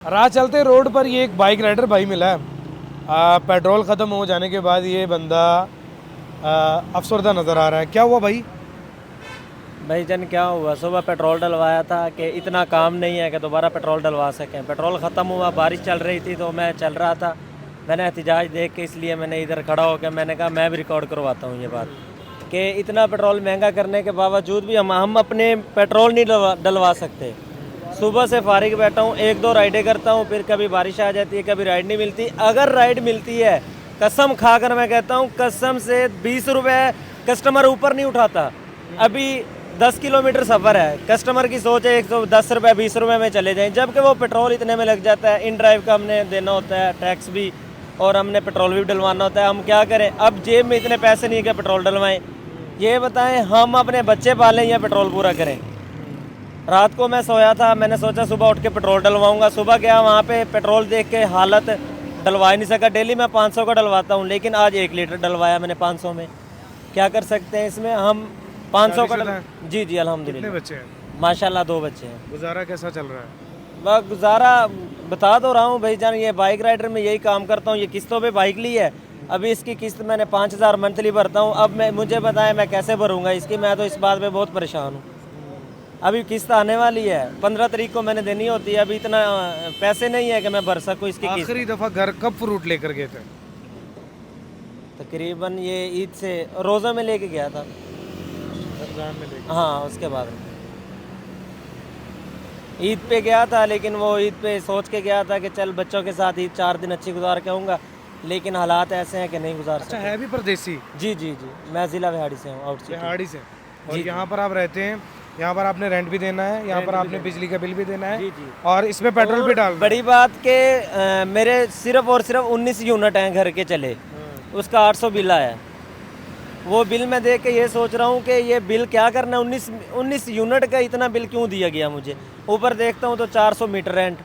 राह चलते रोड पर ये एक बाइक राइडर भाई मिला है। पेट्रोल ख़त्म हो जाने के बाद ये बंदा अफसरदा नज़र आ रहा है। क्या हुआ भाई? भाईजान क्या हुआ, सुबह पेट्रोल डलवाया था कि इतना काम नहीं है कि दोबारा पेट्रोल डलवा सकें। पेट्रोल ख़त्म हुआ, बारिश चल रही थी तो मैं चल रहा था, मैंने एहतिजाज देख के इसलिए मैंने इधर खड़ा होकर मैंने कहा मैं भी रिकॉर्ड करवाता हूँ ये बात कि इतना पेट्रोल महंगा करने के बावजूद भी हम अपने पेट्रोल नहीं डलवा सकते। सुबह से फारिग बैठा हूँ, एक दो राइडें करता हूँ, फिर कभी बारिश आ जाती है, कभी राइड नहीं मिलती। अगर राइड मिलती है, कसम खाकर मैं कहता हूँ, कसम से 20 रुपये कस्टमर ऊपर नहीं उठाता। अभी 10 किलोमीटर सफ़र है, कस्टमर की सोच है 110 रुपये 20 रुपये में चले जाएं, जबकि वो पेट्रोल इतने में लग जाता है। इन ड्राइव का हमने देना होता है, टैक्स भी, और हमने पेट्रोल भी डलवाना होता है। हम क्या करें, अब जेब में इतने पैसे नहीं कि पेट्रोल डलवाएं। ये बताएं, हम अपने बच्चे पालें या पेट्रोल पूरा करें? रात को मैं सोया था, मैंने सोचा सुबह उठ के पेट्रोल डलवाऊंगा। सुबह गया, वहाँ पे पेट्रोल देख के हालत, डलवा ही नहीं सका। डेली मैं 500 का डलवाता हूँ, लेकिन आज 1 लीटर डलवाया मैंने 500 में। क्या कर सकते हैं इसमें हम? 500 का जी जी अल्हम्दुलिल्लाह। कितने बच्चे हैं? माशाल्लाह 2 बच्चे हैं। गुजारा कैसा चल रहा है? वह गुजारा बता तो रहा हूँ भाईजान, ये बाइक राइडर में यही काम करता हूँ। ये किस्तों पे बाइक ली है, अभी इसकी किस्त मैंने 5000 मंथली भरता हूँ। अब मुझे बताएं मैं कैसे भरूँगा इसकी? मैं तो इस बात पे बहुत परेशान हूँ। अभी किस्त आने वाली है, 15 तारीख को मैंने देनी होती है। अभी इतना पैसे नहीं है कि मैं भर सकूँ इसकी किस्त। आखिरी दफ़ा घर कब फ्रूट लेकर गए थे? तकरीबन ये ईद से रोज़ा में लेके गया था। रमज़ान में लेकर? हाँ, उसके बाद ईद पे गया था, लेकिन वो ईद पे सोच के गया था कि चल बच्चों के साथ ईद 4 दिन अच्छी गुजार के आऊँगा, लेकिन हालात ऐसे हैं कि नहीं गुजार अच्छा, सकते। है भी परदेसी? जी जी जी, मैं ज़िला बिहाड़ी से हूँ, आउट सिटी। बिहाड़ी से। और यहाँ पर आप रहते हैं, यहाँ पर आपने रेंट भी देना है, यहाँ पर आपने बिजली का बिल भी देना है, जी जी। और इसमें पेट्रोल भी डालना है। बड़ी बात के मेरे सिर्फ और सिर्फ 19 यूनिट हैं घर के चले, उसका 800 बिल आया। वो बिल मैं देख के ये सोच रहा हूँ कि ये बिल क्या करना है? 19 यूनिट का इतना बिल क्यों दिया गया मुझे? ऊपर देखता हूँ तो 400 मीटर रेंट,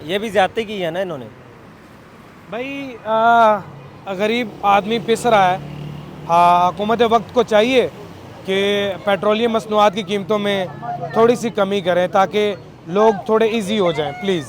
ये भी ज़्यादती की है ना इन्होंने। भाई गरीब आदमी पिस रहा है। हाँ, हुकूमत वक्त को चाहिए कि पेट्रोलियम मसनूआत की कीमतों में थोड़ी सी कमी करें ताकि लोग थोड़े इजी हो जाएं, प्लीज़।